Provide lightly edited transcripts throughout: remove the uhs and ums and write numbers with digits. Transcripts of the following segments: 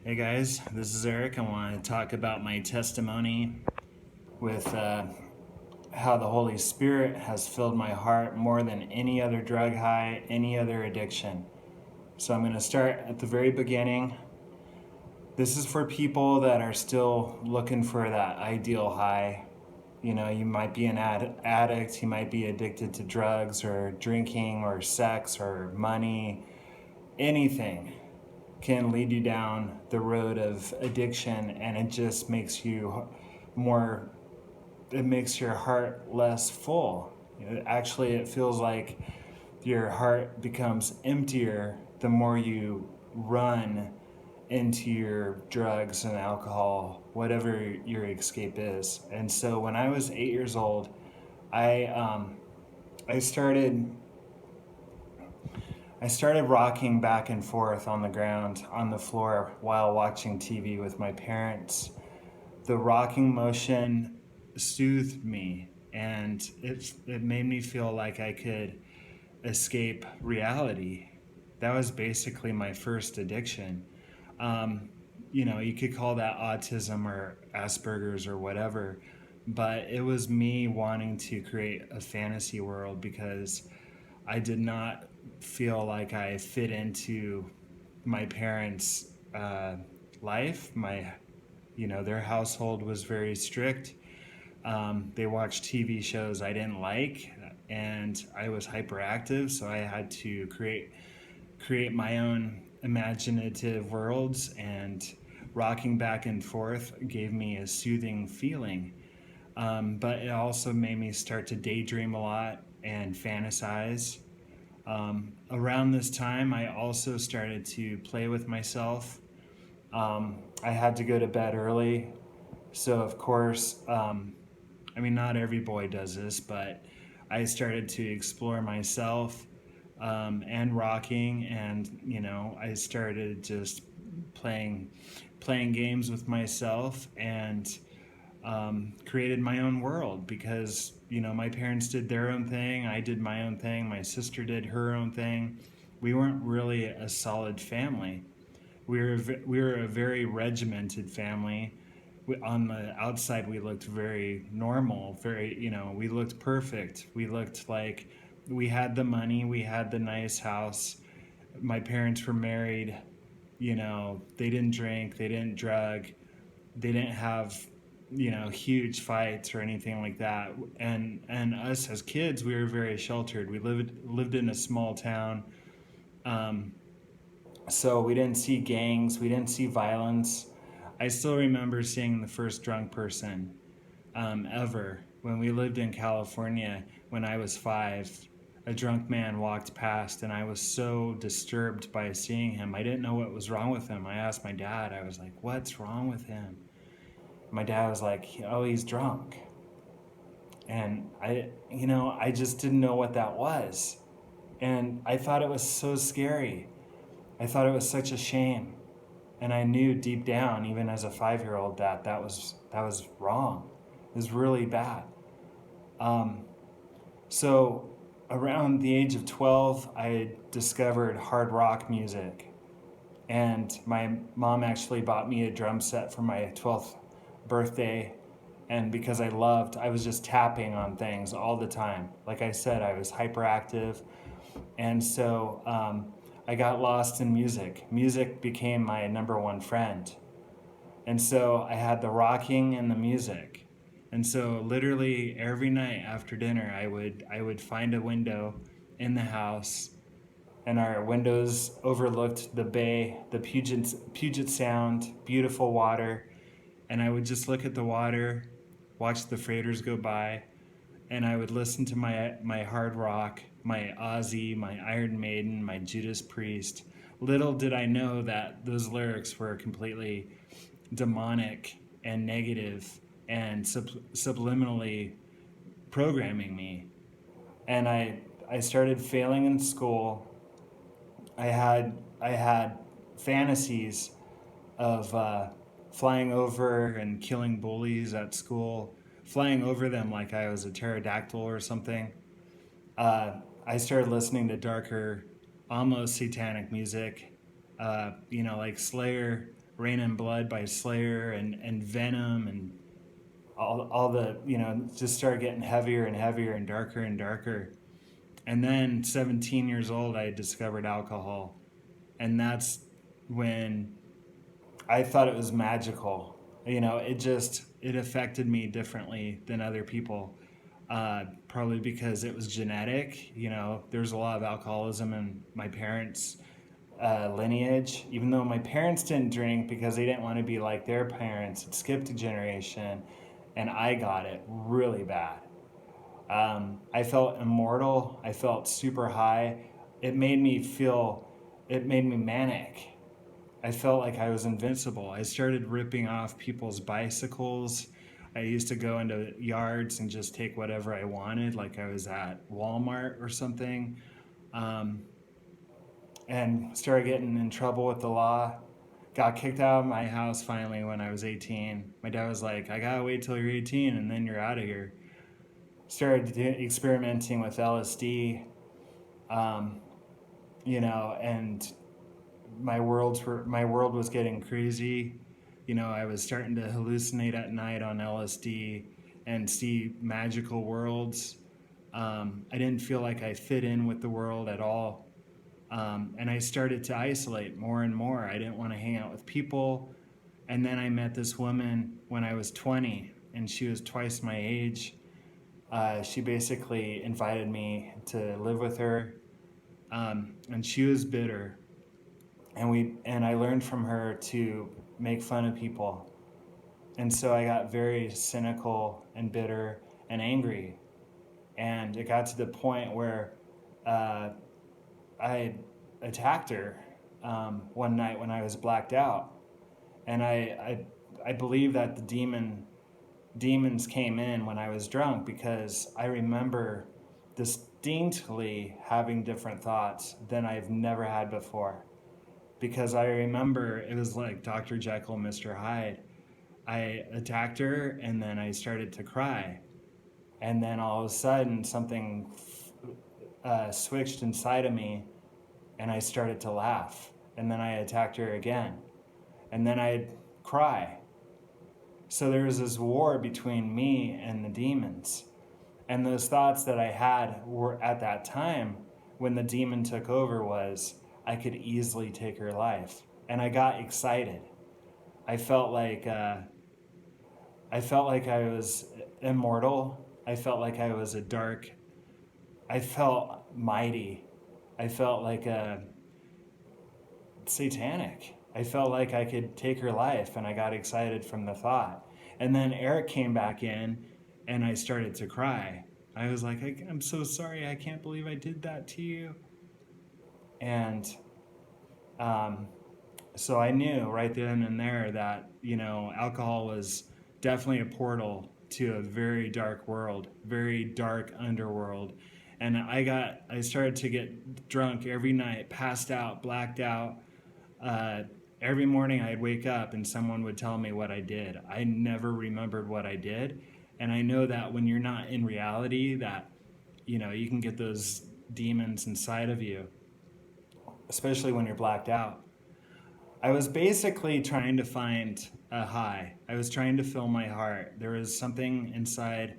Hey guys, this is Eric. I want to talk about my testimony with how the Holy Spirit has filled my heart more than any other drug high, any other addiction. So I'm going to start at the very beginning. This is for people that are still looking for that ideal high. You know, you might be an addict, you might be addicted to drugs or drinking or sex or money, anything can lead you down the road of addiction, and it just makes you more, it makes your heart less full. Actually, it feels like your heart becomes emptier the more you run into your drugs and alcohol, whatever your escape is. And so when I was 8 years old, I um, I started I started rocking back and forth on the ground, on the floor, while watching TV with my parents. The rocking motion soothed me, and it made me feel like I could escape reality. That was basically my first addiction. Um, you could call that autism or Asperger's or whatever, but it was me wanting to create a fantasy world because I did not feel like I fit into my parents' life. Their household was very strict. They watched TV shows I didn't like, and I was hyperactive, so I had to create my own imaginative worlds. And rocking back and forth gave me a soothing feeling. But it also made me start to daydream a lot and fantasize. Around this time, I also started to play with myself. I had to go to bed early, so of course, not every boy does this, but I started to explore myself and rocking, and I started just playing playing games with myself and created my own world because my parents did their own thing, I did my own thing, my sister did her own thing. We weren't really a solid family. We were a very regimented family. On the outside, we looked very normal. We looked perfect. We looked like we had the money, we had the nice house. My parents were married. They didn't drink, they didn't drug, they didn't have huge fights or anything like that. And us as kids, we were very sheltered. We lived in a small town. um, so we didn't see gangs, we didn't see violence. I still remember seeing the first drunk person ever when we lived in California. When I was 5, a drunk man walked past, and I was so disturbed by seeing him. I didn't know what was wrong with him. I asked my dad, I was like, what's wrong with him? My dad was like, oh, he's drunk. And I just didn't know what that was. And I thought it was so scary. I thought it was such a shame. And I knew deep down, even as a 5-year old, that that was wrong. It was really bad. Um, so around the age of 12, I discovered hard rock music. And my mom actually bought me a drum set for my 12th birthday. And because I was just tapping on things all the time. Like I said, I was hyperactive. And so I got lost in music. Music became my number one friend. And so I had the rocking and the music. And so literally every night after dinner, I would find a window in the house, and our windows overlooked the bay, the Puget Sound, beautiful water. And I would just look at the water, watch the freighters go by, and I would listen to my hard rock, my Ozzy, my Iron Maiden, my Judas Priest. Little did I know that those lyrics were completely demonic and negative and subliminally programming me. And I started failing in school. I had fantasies of flying over and killing bullies at school, flying over them like I was a pterodactyl or something. I started listening to darker, almost satanic music, like Slayer, Rain and Blood by Slayer and Venom and all the, just started getting heavier and heavier and darker and darker. And then 17 years old, I discovered alcohol. And that's when I thought it was magical. It affected me differently than other people. Probably because it was genetic. There's a lot of alcoholism in my parents' lineage. Even though my parents didn't drink because they didn't want to be like their parents, it skipped a generation, and I got it really bad. I felt immortal. I felt super high. It made me feel, it made me manic. I felt like I was invincible. I started ripping off people's bicycles. I used to go into yards and just take whatever I wanted, like I was at Walmart or something, um, and started getting in trouble with the law. Got kicked out of my house finally when I was 18. My dad was like, I gotta wait till you're 18 and then you're out of here. Started experimenting with LSD, um, and my world was getting crazy. I was starting to hallucinate at night on LSD and see magical worlds. I didn't feel like I fit in with the world at all. And I started to isolate more and more. I didn't want to hang out with people. And then I met this woman when I was 20, and she was twice my age. She basically invited me to live with her, and she was bitter. And I learned from her to make fun of people. And so I got very cynical and bitter and angry. And it got to the point where I attacked her one night when I was blacked out. And I believe that the demons came in when I was drunk, because I remember distinctly having different thoughts than I've never had before. Because I remember it was like Dr. Jekyll, Mr. Hyde. I attacked her and then I started to cry. And then all of a sudden something switched inside of me and I started to laugh. And then I attacked her again. And then I'd cry. So there was this war between me and the demons. And those thoughts that I had were at that time when the demon took over was, I could easily take her life. And I got excited. I felt like I was immortal. I felt like I was I felt mighty. I felt like satanic. I felt like I could take her life, and I got excited from the thought. And then Eric came back in and I started to cry. I was like, I'm so sorry. I can't believe I did that to you. And so I knew right then and there that, alcohol was definitely a portal to a very dark world, very dark underworld. And I started to get drunk every night, passed out, blacked out. Every morning I'd wake up and someone would tell me what I did. I never remembered what I did. And I know that when you're not in reality, that, you can get those demons inside of you, especially when you're blacked out. I was basically trying to find a high. I was trying to fill my heart. There was something inside.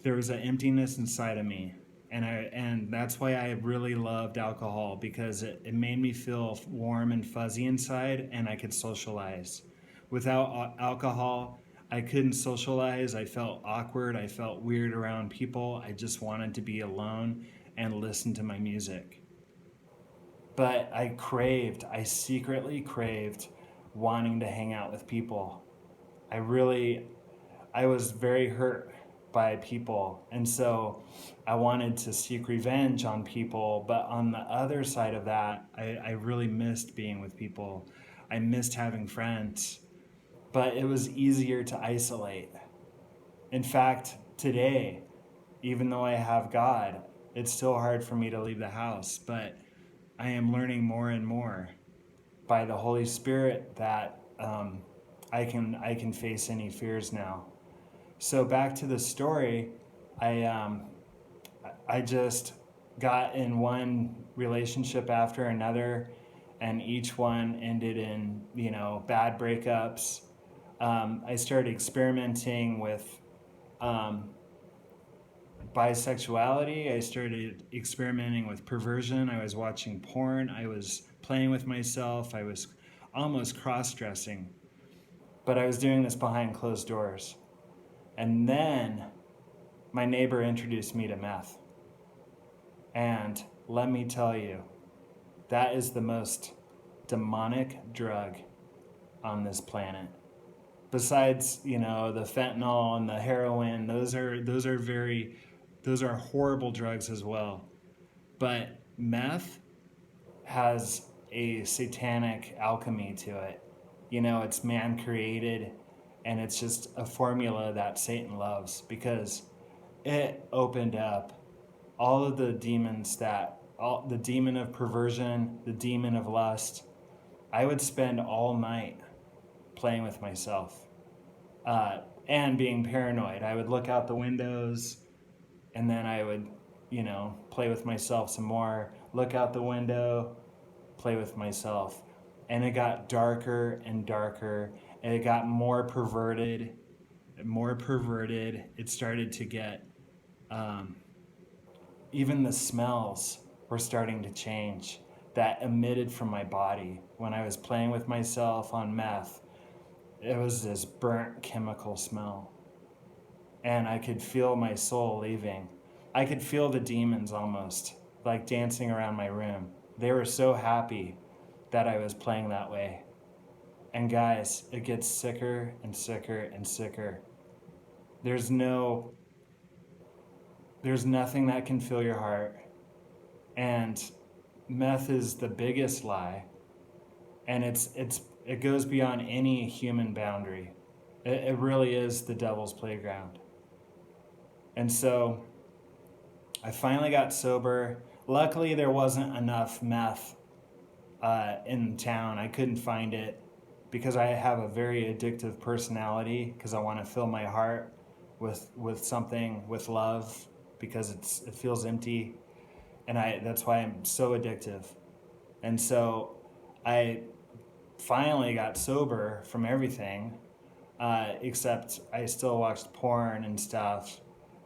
There was an emptiness inside of me. And that's why I really loved alcohol, because it made me feel warm and fuzzy inside, and I could socialize. Without alcohol, I couldn't socialize. I felt awkward. I felt weird around people. I just wanted to be alone and listen to my music. But I secretly craved wanting to hang out with people. I was very hurt by people. And so I wanted to seek revenge on people. But on the other side of that, I really missed being with people. I missed having friends. But it was easier to isolate. In fact, today, even though I have God, it's still hard for me to leave the house. But I am learning more and more by the Holy Spirit that I can face any fears now. So back to the story, I just got in one relationship after another, and each one ended in, bad breakups. I started experimenting with um, bisexuality. I started experimenting with perversion. I was watching porn. I was playing with myself. I was almost cross dressing. But I was doing this behind closed doors. And then my neighbor introduced me to meth. And let me tell you, that is the most demonic drug on this planet. Besides, the fentanyl and the heroin, those are horrible drugs as well. But meth has a satanic alchemy to it. It's man created, and it's just a formula that Satan loves because it opened up all of the demons the demon of perversion, the demon of lust. I would spend all night playing with myself and being paranoid. I would look out the windows and then I would, play with myself some more, look out the window, play with myself. And it got darker and darker, and it got more perverted, more perverted. It started to get, even the smells were starting to change that emitted from my body when I was playing with myself on meth. It was this burnt chemical smell. And I could feel my soul leaving. I could feel the demons almost, like dancing around my room. They were so happy that I was playing that way. And guys, it gets sicker and sicker and sicker. There's nothing that can fill your heart. And meth is the biggest lie. And it goes beyond any human boundary. It really is the devil's playground. And so I finally got sober. Luckily, there wasn't enough meth in town. I couldn't find it because I have a very addictive personality because I want to fill my heart with something, with love, because it feels empty. And that's why I'm so addictive. And so I finally got sober from everything, except I still watched porn and stuff.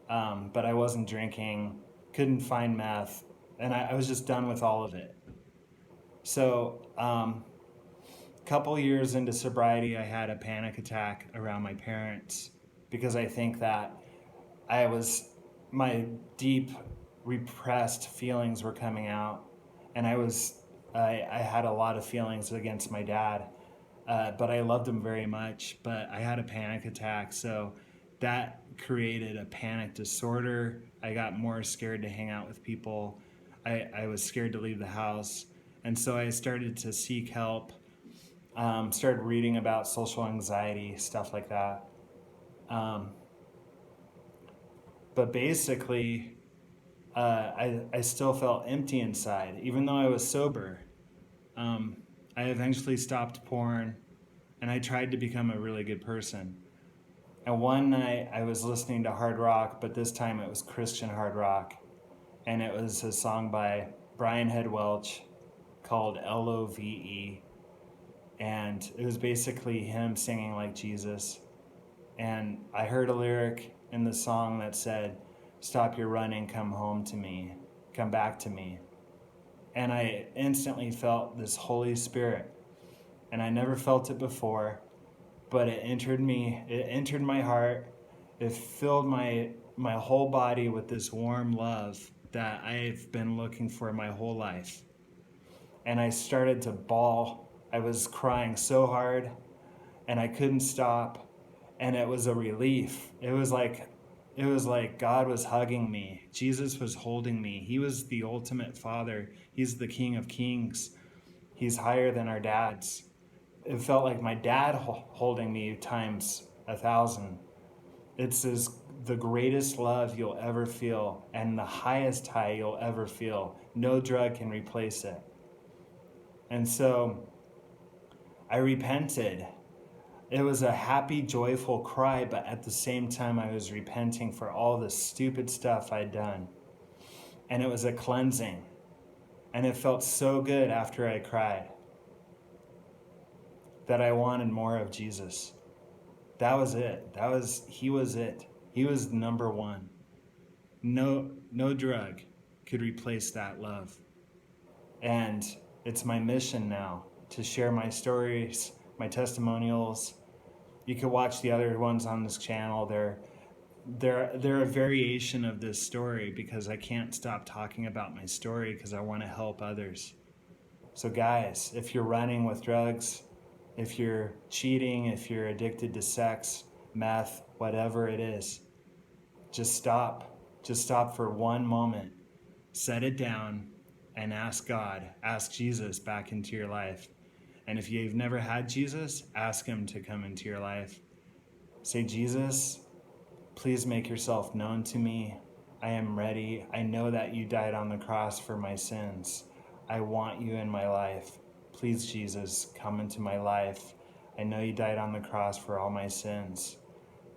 But I wasn't drinking, couldn't find meth, and I was just done with all of it. So, a couple years into sobriety, I had a panic attack around my parents because I think that my deep repressed feelings were coming out, and I had a lot of feelings against my dad, but I loved him very much. But I had a panic attack, so that created a panic disorder. I got more scared to hang out with people. I was scared to leave the house. And so I started to seek help, started reading about social anxiety, stuff like that. But basically, I still felt empty inside, even though I was sober. I eventually stopped porn, and I tried to become a really good person. And one night I was listening to hard rock, but this time it was Christian hard rock. And it was a song by Brian Head Welch called Love. And it was basically him singing like Jesus. And I heard a lyric in the song that said, "Stop your running, come home to me, come back to me." And I instantly felt this Holy Spirit. And I never felt it before, but it entered me, it entered my heart. It filled my whole body with this warm love that I've been looking for my whole life. And I started to bawl. I was crying so hard, and I couldn't stop. And it was a relief. It was like God was hugging me. Jesus was holding me. He was the ultimate Father. He's the King of Kings. He's higher than our dads. It felt like my dad holding me times 1,000. It's the greatest love you'll ever feel and the highest high you'll ever feel. No drug can replace it. And so I repented. It was a happy, joyful cry, but at the same time I was repenting for all the stupid stuff I'd done. And it was a cleansing. And it felt so good after I cried. that I wanted more of Jesus. That was it. He was it. He was number one. No drug could replace that love. And it's my mission now to share my stories, my testimonials. You can watch the other ones on this channel. They're a variation of this story because I can't stop talking about my story because I want to help others. So guys, if you're running with drugs, if you're cheating, if you're addicted to sex, meth, whatever it is, just stop. Just stop for one moment. Set it down and ask God, ask Jesus back into your life. And if you've never had Jesus, ask him to come into your life. Say, Jesus, please make yourself known to me. I am ready. I know that you died on the cross for my sins. I want you in my life. Please, Jesus, come into my life. I know you died on the cross for all my sins.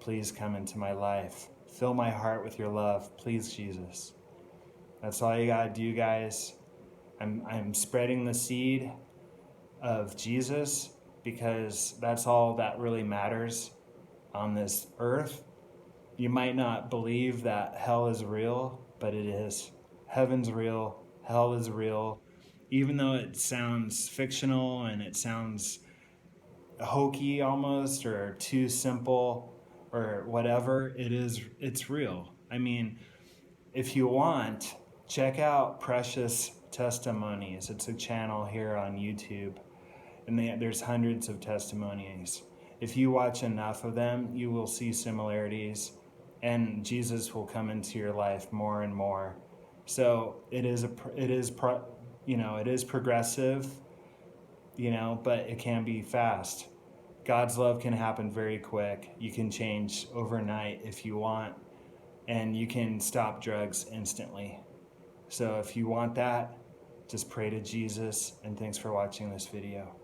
Please come into my life. Fill my heart with your love. Please, Jesus. That's all you gotta do, guys. I'm spreading the seed of Jesus because that's all that really matters on this earth. You might not believe that hell is real, but it is. Heaven's real. Hell is real. Even though it sounds fictional and it sounds hokey almost or too simple or whatever, it's real. I mean, if you want, check out Precious Testimonies. It's a channel here on YouTube, and there's hundreds of testimonies. If you watch enough of them, you will see similarities, and Jesus will come into your life more and more. So it is progressive, but it can be fast. God's love can happen very quick. You can change overnight if you want, and you can stop drugs instantly. So if you want that, just pray to Jesus, and thanks for watching this video.